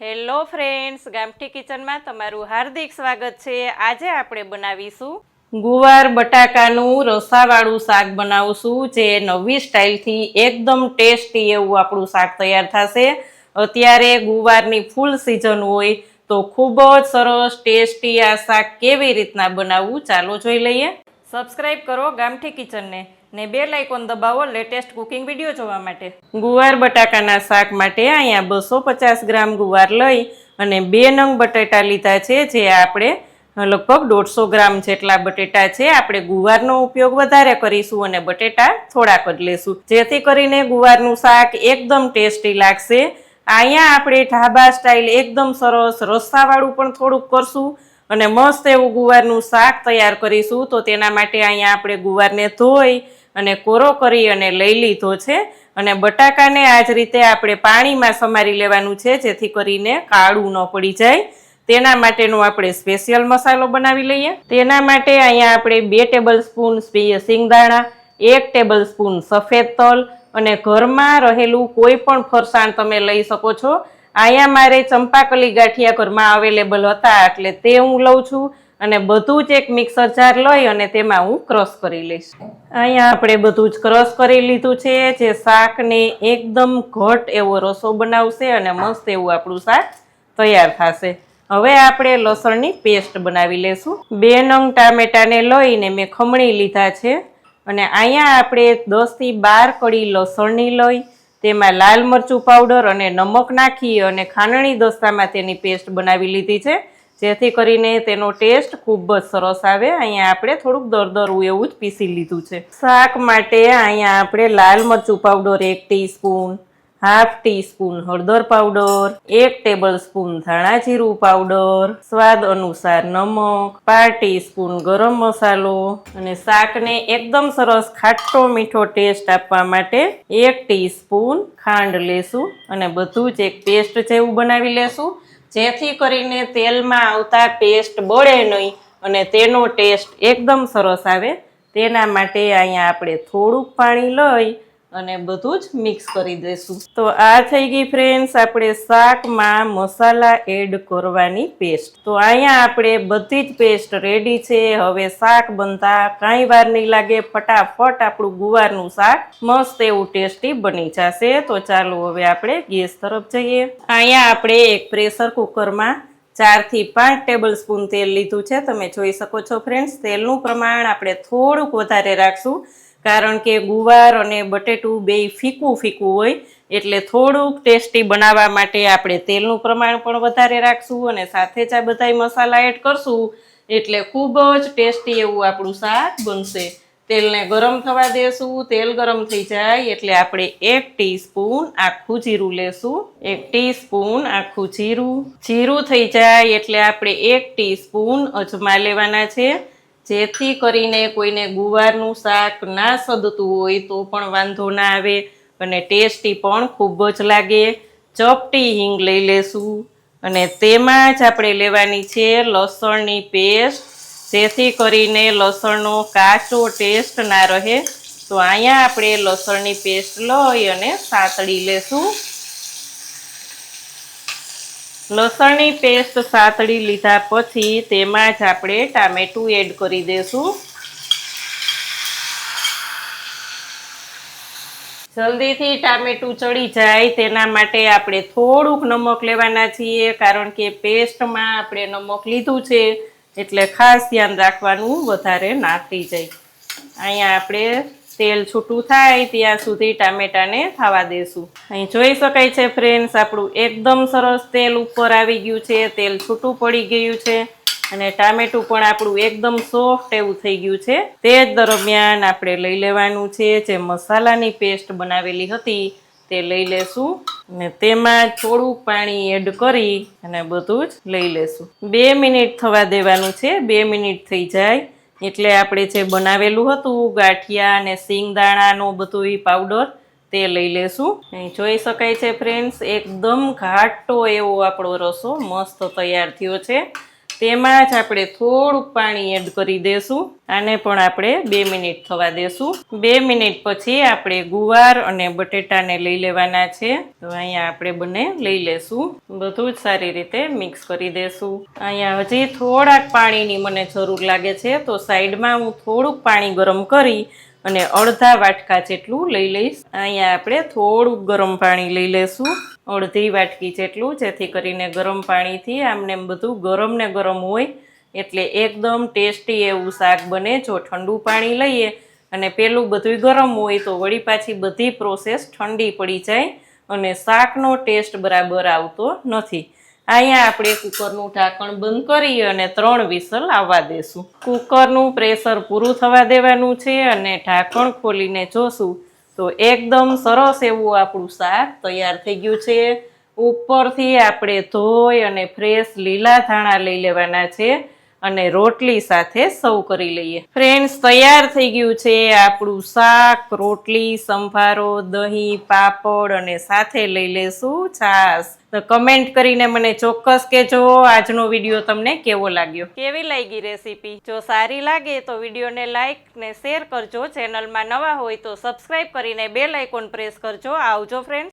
Hello friends, ગામઠી કિચનમાં તમારું હાર્દિક સ્વાગત છે। આજે આપણે બનાવીશું ગુવાર બટાકાનું રસાવાળું શાક બનાવશું, જે નવી સ્ટાઇલથી એકદમ ટેસ્ટી એવું આપણું શાક તૈયાર થશે। અત્યારે ગુવારની ફૂલ સિઝન હોય તો ખૂબ જ સરસ ટેસ્ટી આ શાક કેવી રીતના બનાવવું ચાલો જોઈ લઈએ। સબસ્ક્રાઇબ કરો ગામઠી કિચનને ને બેલ આઇકોન દબાવો લેટેસ્ટ કુકિંગ વિડીયો જોવા માટે। ગુવાર બટાકાના શાક માટે અહીંયા 250 ગ્રામ ગુવાર લઈ અને 2 નંગ બટેટા લીધા છે, જે આપણે લગભગ 150 ગ્રામ જેટલા બટેટા છે। આપણે ગુવારનો ઉપયોગ વધારે કરીશું અને બટેટા થોડાક જ લેશું, જેથી કરીને ગુવારનું શાક એકદમ ટેસ્ટી લાગશે। અહીંયા આપણે ઢાબા સ્ટાઇલ એકદમ સરસ રસાવાળું પણ થોડુંક કરશું અને મસ્ત એવું ગુવારનું શાક તૈયાર કરીશું। તો તેના માટે અહીંયા આપણે ગુવારને ધોઈ અને કોરો કરી અને લઈ લીધો છે અને બટાકાને આ જ રીતે આપણે પાણીમાં સમારી લેવાનું છે, જેથી કરીને કાળું ન પડી જાય। તેના માટેનો આપણે સ્પેશિયલ મસાલો બનાવી લઈએ। તેના માટે અહીંયા આપણે 2 ટેબલ સ્પૂન સિંગદાણા, 1 ટેબલ સ્પૂન સફેદ તલ અને ઘરમાં રહેલું કોઈ પણ ફરસાણ તમે લઈ શકો છો। અહીંયા મારે ચંપાકલી ગાંઠિયા ઘરમાં અવેલેબલ હતા એટલે તે હું લઉં છું અને બધું જ એક મિક્સર જાર લઈ અને તેમાં હું ક્રશ કરી લઈશ। અહીંયા આપણે બધું જ ક્રશ કરી લીધું છે, જે શાકને એકદમ ઘટ એવો રસો બનાવશે અને મસ્ત એવું આપણું શાક તૈયાર થશે। હવે આપણે લસણની પેસ્ટ બનાવી લેશું। 2 નંગ ટામેટાને લઈને મેં ખમણી લીધા છે અને અહીંયા આપણે 10 થી 12 કળી લસણની લઈ તેમાં લાલ મરચું પાવડર અને નમક નાખી અને ખાંડણી દસ્તામાં તેની પેસ્ટ બનાવી લીધી છે, જેથી કરીને તેનો ટેસ્ટ ખૂબ જ સરસ આવે। અહીંયા આપણે થોડુંક દરદરું એવું જ પીસી લીધું છે। શાક માટે અહીંયા આપણે લાલ મરચું પાવડર 1 ટીસ્પૂન, હાફ ટીસ્પૂન હળદર પાવડર, 1 ટેબલ સ્પૂન ધાણા જીરું પાવડર, સ્વાદ અનુસાર નમક, 1/4 ટીસ્પૂન ગરમ મસાલો અને શાકને એકદમ સરસ ખાટો મીઠો ટેસ્ટ આપવા માટે 1 ટીસ્પૂન ખાંડ લેશું અને બધું જ એક પેસ્ટ જેવું બનાવી લેશું, જેથી કરીને તેલમાં આવતા પેસ્ટ બળે નહીં અને તેનો ટેસ્ટ એકદમ સરસ આવે। તેના માટે અહીંયા આપણે થોડુંક પાણી લઈ અને બધું જ મિક્સ કરી દઈશું। તો આ થઈ ગઈ ફ્રેન્ડ્સ આપણે શાકમાં મસાલા એડ કરવાની પેસ્ટ। તો અહીંયા આપણે બધી જ પેસ્ટ રેડી છે। હવે શાક બનતા કાંઈ વાર નહીં લાગે, ફટાફટ આપણું ગુવારનું શાક મસ્ત એવું ટેસ્ટી બની જશે। તો ચાલો હવે આપણે ગેસ તરફ જઈએ। અહીંયા આપણે એક પ્રેશર કુકરમાં 4 થી 5 ટેબલ સ્પૂન તેલ લીધું છે। તમે જોઈ શકો છો ફ્રેન્ડ્સ, તેલનું પ્રમાણ આપણે થોડુંક વધારે રાખશું, કારણ કે ગુવાર અને બટેટું બેય ફીકું ફીકું હોય એટલે થોડુંક ટેસ્ટી બનાવવા માટે આપણે તેલનું પ્રમાણ પણ વધારે રાખશું અને સાથે જ આ બધાય મસાલા એડ કરશું એટલે ખૂબ જ ટેસ્ટી એવું આપણું શાક બનશે। તેલને ગરમ થવા દેશું। તેલ ગરમ થઈ જાય એટલે આપણે 1 ટીસ્પૂન આખું જીરું લેશું। 1 ટીસ્પૂન આખું જીરું થઈ જાય એટલે આપણે 1 ટીસ્પૂન અજમા લેવાના છે, જેથી કરીને કોઈને ગુવારનું શાક ના સદતું હોય તો પણ વાંધો ના આવે અને ટેસ્ટી પણ ખૂબ જ લાગે। ચપટી હિંગ લઈ લેશું અને તેમાં જ આપણે લેવાની છે લસણની પેસ્ટ, જેથી કરીને લસણનો કાચો ટેસ્ટ ના રહે। તો અહીંયા આપણે લસણની પેસ્ટ લઈ અને સાતળી લેશું। લસણની પેસ્ટ સાતળી લીધા પછી તેમાં જ આપણે ટામેટું એડ કરી દેશું। જલ્દીથી ટામેટું ચડી જાય તેના માટે આપણે થોડુંક નમક લેવાના છીએ, કારણ કે પેસ્ટમાં આપણે નમક લીધું છે એટલે ખાસ ધ્યાન રાખવાનું વધારે ના થઈ જાય। અહીંયા આપણે તેલ છૂટું થાય ત્યાં સુધી ટામેટાને થવા દેશું। અહીં જોઈ શકાય છે ફ્રેન્ડ્સ, આપણું એકદમ સરસ તેલ ઉપર આવી ગયું છે, તેલ છૂટું પડી ગયું છે અને ટામેટું પણ આપણું એકદમ સોફ્ટ એવું થઈ ગયું છે। તે જ દરમિયાન આપણે લઈ લેવાનું છે જે મસાલાની પેસ્ટ બનાવેલી હતી તે લઈ લેશું અને તેમાં થોડુંક પાણી એડ કરી અને બધું જ લઈ લેશું। 2 મિનિટ થવા દેવાનું છે। 2 મિનિટ થઈ જાય એટલે આપણે જે બનાવેલું હતું ગાંઠિયા અને સિંગદાણાનો બધું પાવડર તે લઈ લેશું। અહીં જોઈ શકાય છે ફ્રેન્ડ્સ, એકદમ ઘાટો એવો આપણો રસો મસ્ત તૈયાર થયો છે। તેમાં જ આપણે થોડુંક પાણી એડ કરી દેશું. આને પણ આપણે 2 મિનિટ થવા દેશું. 2 મિનિટ પછી આપણે ગુવાર અને બટેટાને લઈ લેવાના છે. તો અહીંયા આપણે બંને લઈ લેશું. બધું જ સારી રીતે મિક્સ કરી દેશું. અહીંયા હજી થોડાક પાણીની મને જરૂર લાગે છે, તો સાઈડમાં હું થોડુંક પાણી ગરમ કરી અને અડધા વાટકા જેટલું લઈ લઈશ. અહીંયા આપણે થોડુંક ગરમ પાણી લઈ લેશું, અડધી વાટકી જેટલું, જેથી કરીને ગરમ પાણીથી આમને બધું ગરમ ને ગરમ હોય એટલે એકદમ ટેસ્ટી એવું શાક બને. જો ઠંડુ પાણી લઈએ અને પેલું બધું ગરમ હોય તો વળી પાછી બધી પ્રોસેસ ઠંડી પડી જાય અને શાકનો ટેસ્ટ બરાબર આવતો નથી. અહીંયા આપણે કુકરનું ઢાંકણ બંધ કરી અને 3 વિસલ આવવા દેશું. કુકરનું પ્રેશર પૂરું થવા દેવાનું છે અને ઢાંકણ ખોલીને જોશું તો એકદમ સરસ એવું આપણું શાક તૈયાર થઈ ગયું છે. ઉપરથી આપણે ધોઈ અને ફ્રેશ લીલા ધાણા લઈ લેવાના છે અને રોટલી સાથે સર્વ કરી લઈએ. ફ્રેન્ડ્સ, તૈયાર થઈ ગયું છે આપણું શાક. રોટલી, સંભારો, દહીં, પાપડ અને સાથે લઈ લેશું છાશ. તો કમેન્ટ કરીને મને ચોક્કસ કહેજો આજનો વિડીયો તમને કેવો લાગ્યો, કેવી લાગી રેસીપી. જો સારી લાગે તો વિડીયોને લાઈક ને શેર કરજો. ચેનલમાં નવા હોય તો સબસ્ક્રાઈબ કરીને બેલ આઇકોન પ્રેસ કરજો. આવજો ફ્રેન્ડ્સ.